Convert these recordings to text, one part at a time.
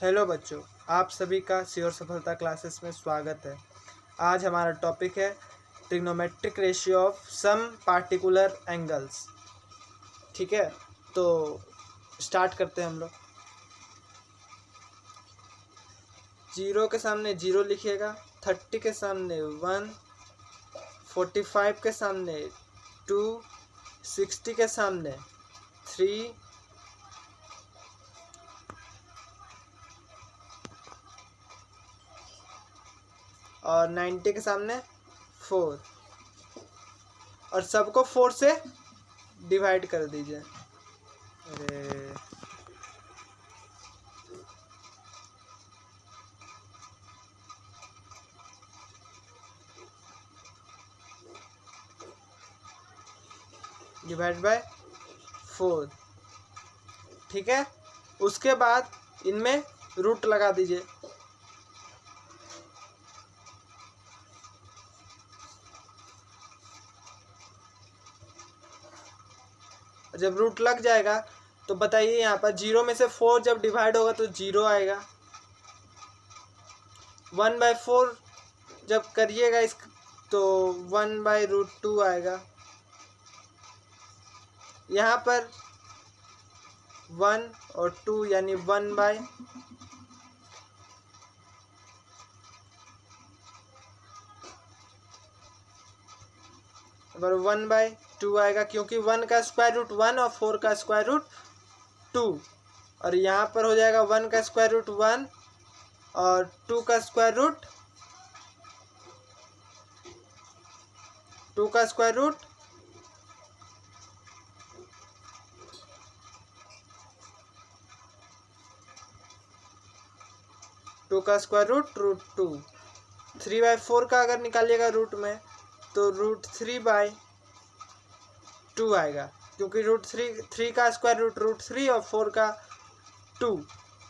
Hello बच्चों, आप सभी का श्योर सफलता क्लासेस में स्वागत है। आज हमारा टॉपिक है trigonometric ratio of some particular angles. ठीक है, तो स्टार्ट करते हैं हम लोग। 0 के सामने 0 लिखिएगा, 30 के सामने 1, 45 के सामने 2, 60 के सामने 3, और 90 के सामने 4, और सबको 4 से डिवाइड कर दीजिए। अरे डिवाइड बाय 4। ठीक है, उसके बाद इनमें रूट लगा दीजिए। जब रूट लग जाएगा तो बताइए, यहाँ पर 0 में से 4 जब डिवाइड होगा तो 0 आएगा। 1/4 जब करिएगा इस तो 1/√2 आएगा। यहाँ पर 1 और 2 यानी 1/2 आएगा, क्योंकि 1 का स्क्वायर रूट 1 और 4 का स्क्वायर रूट 2। और यहाँ पर हो जाएगा 1 का स्क्वायर रूट 1 और 2 का स्क्वायर रूट 2 का स्क्वायर रूट 2 का स्क्वायर रूट 2। 3/4 का अगर निकालिएगा रूट में तो √3/2 आएगा, क्योंकि √3 का स्क्वायर रूट 3 और 4 का 2,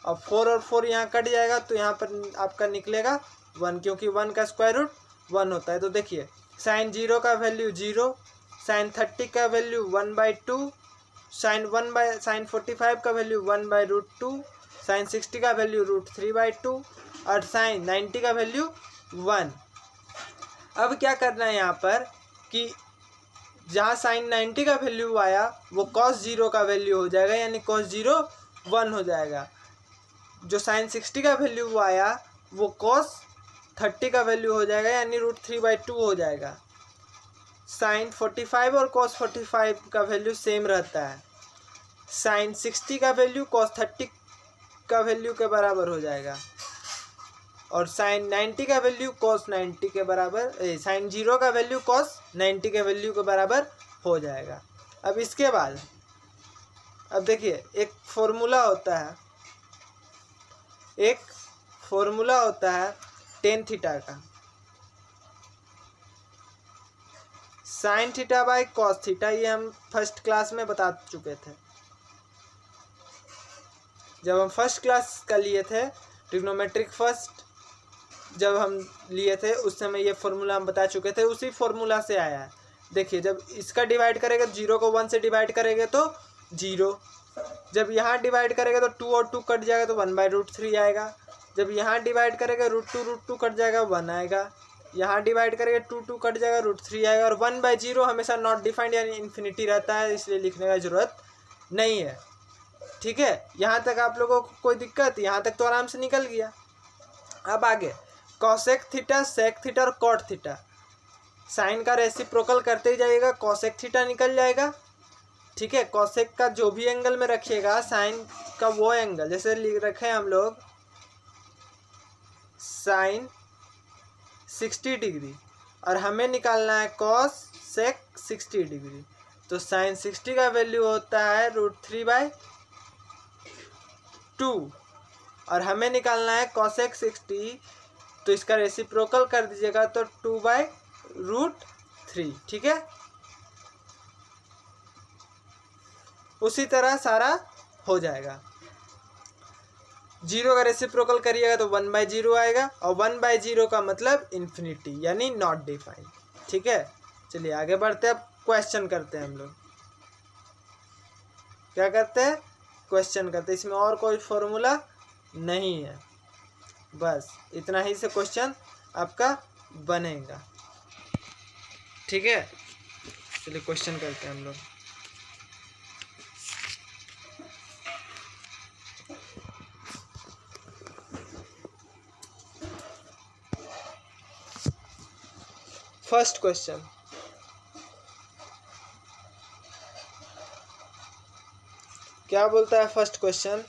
और 4 और 4 यहाँ कट जाएगा तो यहाँ पर आपका निकलेगा 1, क्योंकि 1 का स्क्वायर रूट 1 होता है। तो देखिए, साइन 0 का वैल्यू 0, साइन 30 का वैल्यू 1/2, साइन 45 का वैल्यू 1/√2, साइन 60 का वैल्यू √3/2 और साइन 90 का वैल्यू 1। अब क्या करना है यहाँ पर कि जहाँ साइन 90 का वैल्यू आया वो कॉस 0 का वैल्यू हो जाएगा, यानी कॉस 0 1 हो जाएगा। जो साइन 60 का वैल्यू आया वो कॉस 30 का वैल्यू हो जाएगा, यानी √3/2 हो जाएगा। साइन 45 और कॉस 45 का वैल्यू सेम रहता है। साइन 60 का वैल्यू कॉस 30 का वैल्यू के बराबर हो जाएगा, और साइन 90 का वैल्यू कॉस 90 के बराबर, साइन 0 का वैल्यू कॉस 90 के वैल्यू के बराबर हो जाएगा। अब इसके बाद अब देखिए, एक फॉर्मूला होता है टेन थीटा का, sine theta by cos theta. ये हम फर्स्ट क्लास में बता चुके थे। जब हम फर्स्ट क्लास का लिए थे, ट्रिग्नोमेट्रिक फर्स्ट जब हम लिए थे उस समय ये फॉर्मूला हम बता चुके थे, उसी फॉर्मूला से आया है। देखिए, जब इसका डिवाइड करेंगे, 0 को 1 से डिवाइड करेंगे तो 0, जब यहाँ डिवाइड करेंगे तो 2 और 2 कट जाएगा तो 1/√3 आएगा। जब यहाँ डिवाइड करेंगे √2 कट जाएगा 1 आएगा। यहाँ डिवाइड करेंगे 2 कट जाएगा √3 आएगा। और 1/0 हमेशा नॉट डिफाइंड यानी इन्फिनिटी रहता है, इसलिए लिखने का ज़रूरत नहीं है। ठीक है, यहाँ तक आप लोगों को कोई दिक्कत? यहाँ तक तो आराम से निकल गया। अब आगे कॉसेक थीटा, सेक थीटा और कॉट थीटा। साइन का रेसिप्रोकल करते ही जाइएगा, कॉसेक थीटा निकल जाएगा। ठीक है, कॉसेक का जो भी एंगल में रखिएगा, साइन का वो एंगल, जैसे रखे हम लोग साइन 60 डिग्री और हमें निकालना है कॉस सेक 60 डिग्री, तो साइन 60 का वैल्यू होता है √3/2 और हमें निकालना है कॉसेक 60, तो इसका रेसिप्रोकल कर दीजिएगा तो 2/√3। ठीक है, उसी तरह सारा हो जाएगा। 0 का रेसिप्रोकल करिएगा तो 1/0 आएगा, और 1/0 का मतलब इन्फिनिटी यानी नॉट डिफाइंड। ठीक है, चलिए आगे बढ़ते हैं। अब क्वेश्चन करते हैं हम लोग। क्या करते हैं? क्वेश्चन करते हैं। इसमें और कोई फॉर्मूला नहीं है। बस इतना ही से क्वेश्चन आपका बनेगा। ठीक है, चलिए क्वेश्चन करते हैं हम लोग। फर्स्ट क्वेश्चन, क्या बोलता है first question?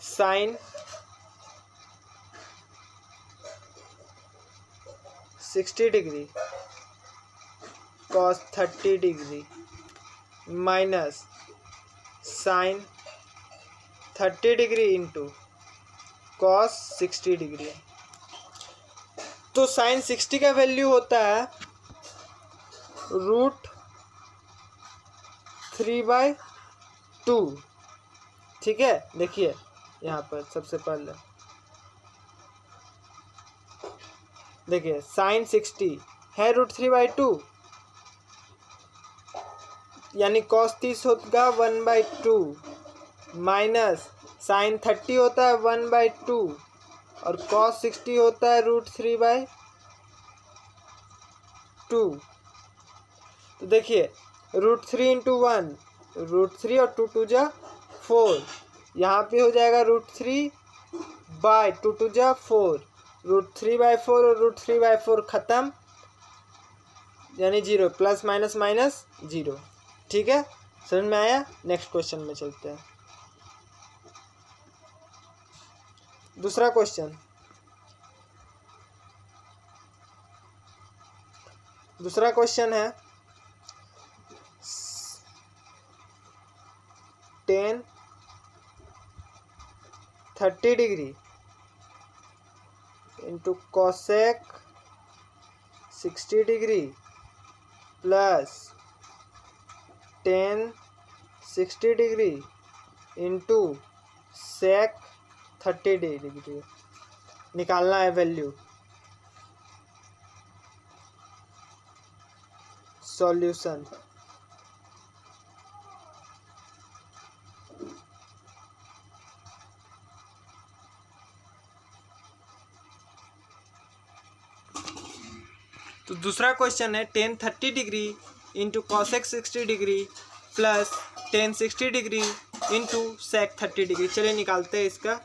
Sine 60 degree cos 30 degree minus sine 30 degree into cos 60 degree. तो साइन 60 का वैल्यू होता है √3/2। ठीक है, देखिए यहाँ पर सबसे पहले देखिए साइन 60 है √3/2, यानी कॉस 30 होगा 1/2 माइनस साइन 30 होता है 1/2 और कॉस 60 होता है √3/2। तो देखिए √3 इंटू 1 √3 और 2 2 जा 4, यहाँ पे हो जाएगा √3/2 2 जा 4, √3/4 और √3/4 खत्म, यानी 0, प्लस माइनस माइनस 0। ठीक है, समझ में आया? नेक्स्ट क्वेश्चन में चलते हैं। दूसरा क्वेश्चन, है tan 30 degree into cosec 60 degree plus tan 60 degree into sec 30 degree निकालना है वैल्यू। सॉल्यूशन, तो दूसरा क्वेश्चन है tan 30 degree into cosec 60 degree plus tan 60 degree into sec 30 degree. चलिए निकालते हैं इसका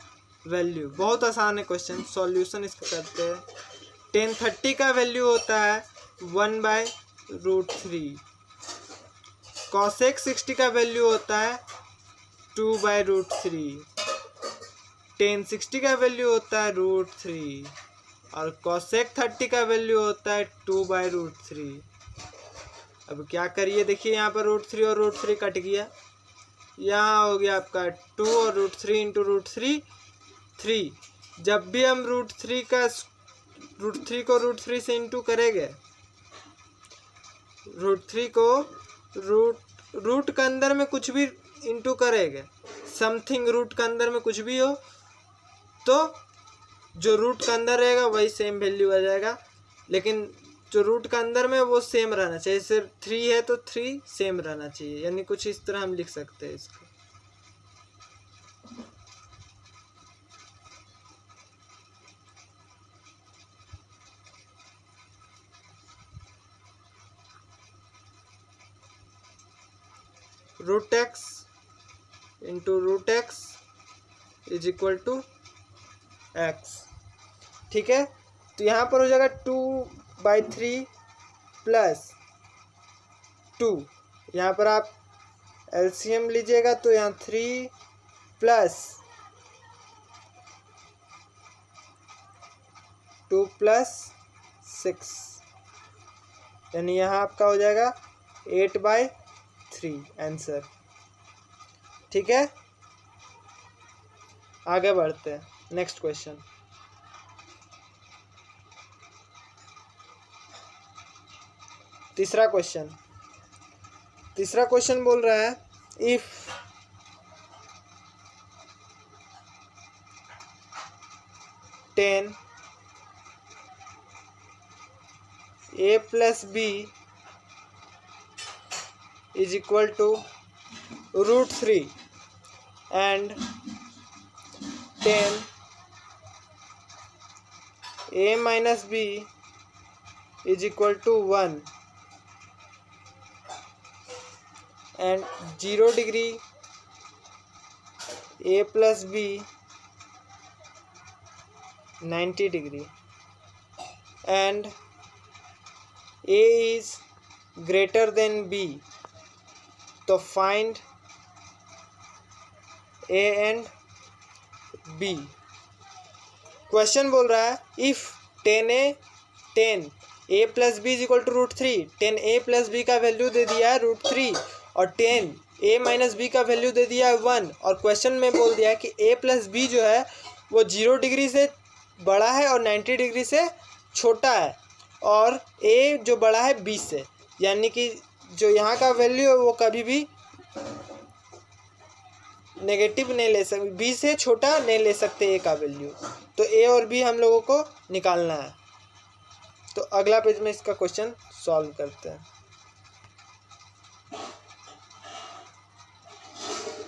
वैल्यू। बहुत आसान है क्वेश्चन, सॉल्यूशन इसका करते हैं। tan 30 का वैल्यू होता है 1/√3, कॉसेक 60 का वैल्यू होता है 2/√3, tan 60 का वैल्यू होता है √3 और कॉसेक 30 का वैल्यू होता है 2/√3। अब क्या करिए, देखिए यहाँ पर √3 और √3 कट गया, यहाँ हो गया आपका 2 और √3 इंटू √3 3। जब भी हम √3 को √3 से इंटू करेंगे, √3 को रूट के अंदर में कुछ भी इंटू करेंगे, समथिंग रूट के अंदर में कुछ भी हो तो जो रूट के अंदर रहेगा वही सेम वैल्यू आ जाएगा, लेकिन जो रूट के अंदर में वो सेम रहना चाहिए। सिर्फ 3 है तो 3 सेम रहना चाहिए, यानी कुछ इस तरह हम लिख सकते हैं इसको। √x into √x is equal to x। ठीक है, तो यहाँ पर हो जाएगा 2/3 प्लस 2, यहाँ पर आप एलसीएम लीजिएगा तो यहाँ 3 प्लस 2 प्लस 6, यानी यहाँ आपका हो जाएगा 8/3 आंसर। ठीक है, आगे बढ़ते हैं। नेक्स्ट क्वेश्चन, तीसरा क्वेश्चन बोल रहा है if tan a plus b is equal to √3 and 10 a minus b is equal to 1 and 0 degree a plus b 90 degree and a is greater than b, तो find a and b। क्वेश्चन बोल रहा है if 10 a plus b is equal to √3, 10a plus b का value दे दिया है √3 और 10a माइनस बी का वैल्यू दे दिया है 1 और क्वेश्चन में बोल दिया है कि a प्लस बी जो है वो 0 डिग्री से बड़ा है और 90 डिग्री से छोटा है और a जो बड़ा है b से, यानी कि जो यहाँ का वैल्यू है वो कभी भी नेगेटिव नहीं ले सकते, b से छोटा नहीं ले सकते a का वैल्यू। तो a और b हम लोगों को निकालना है। तो अगला पेज में इसका क्वेश्चन सॉल्व करते हैं।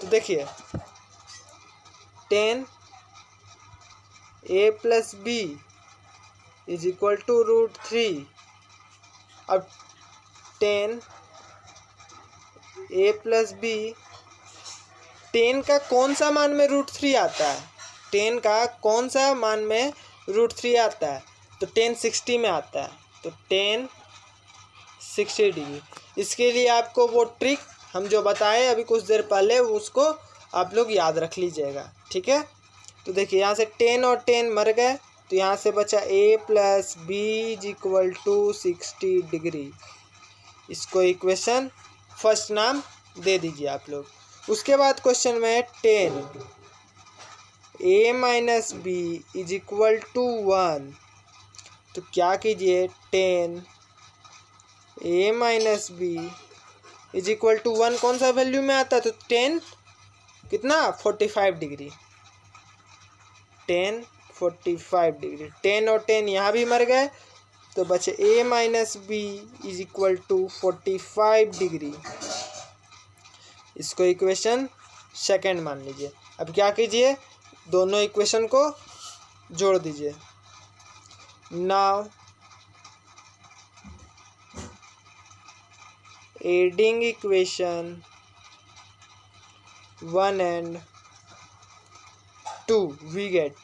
तो देखिए 10 a plus b is equal to √3। अब 10 a प्लस बी, 10 का कौन सा मान में √3 आता है, 10 का कौन सा मान में √3 आता है, तो 10 60 में आता है, तो 10 60 डिग्री। इसके लिए आपको वो ट्रिक हम जो बताए अभी कुछ देर पहले उसको आप लोग याद रख लीजिएगा, ठीक है। तो देखिए यहाँ से 10 और 10 मर गए, तो यहाँ से बचा a plus b is equal to 60 degree. इसको इक्वेशन फर्स्ट नाम दे दीजिए आप लोग। उसके बाद क्वेश्चन में 10 a minus b is equal to 1, तो क्या कीजिए 10 a minus b is equal to 1 कौन सा वैल्यू में आता है, तो 10 कितना 45 डिग्री, 10 45 डिग्री। 10 और 10 यहाँ भी मर गए, तो बचे a minus b is equal to 45 degree. इसको इक्वेशन सेकंड मान लीजिए। अब क्या कीजिए, दोनों इक्वेशन को जोड़ दीजिए। Now adding equation 1 and 2 we get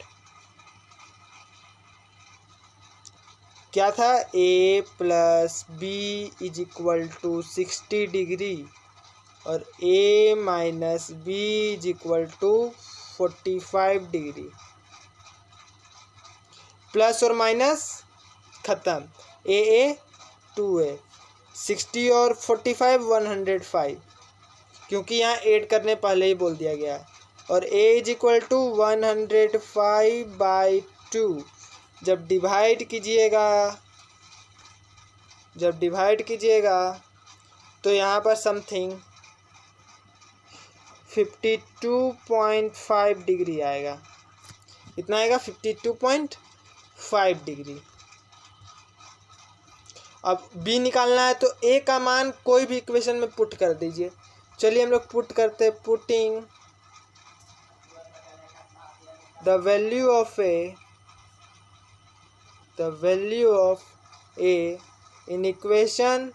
क्या था, a plus b is equal to 60 degree और a minus b is equal to 45 degree. Plus और माइनस खत्म, a 2a, 60 और 45 105, क्योंकि यहाँ ऐड करने पहले ही बोल दिया गया है। और a इज इक्वल टू 105/2। जब डिवाइड कीजिएगा तो यहाँ पर समथिंग 52.5 डिग्री आएगा। कितना आएगा, 52.5 डिग्री। अब b निकालना है, तो a का मान कोई भी इक्वेशन में पुट कर दीजिए। चलिए हम लोग पुट करते हैं। Putting the value of a in equation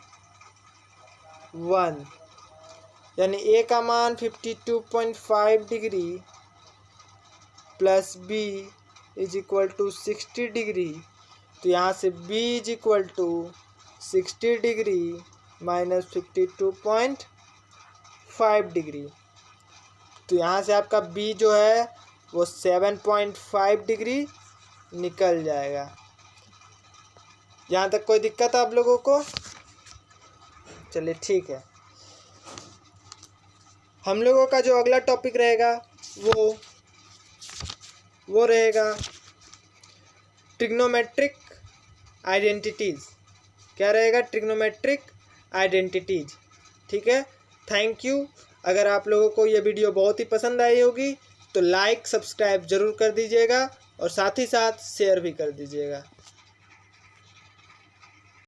1, यानी a का मान 52.5 degree plus b is equal to 60 degree. तो यहाँ से b is equal to 60 degree minus 52.5 degree. तो यहाँ से आपका b जो है वो 7.5 डिग्री निकल जाएगा। यहाँ तक कोई दिक्कत है आप लोगों को? चलिए ठीक है। हम लोगों का जो अगला टॉपिक रहेगा वो रहेगा ट्रिग्नोमेट्रिक आइडेंटिटीज़। क्या रहेगा, ट्रिग्नोमेट्रिक आइडेंटिटीज़, ठीक है। Thank you. अगर आप लोगों को ये वीडियो बहुत ही पसंद आई होगी तो लाइक सब्सक्राइब ज़रूर कर दीजिएगा और साथ ही साथ शेयर भी कर दीजिएगा।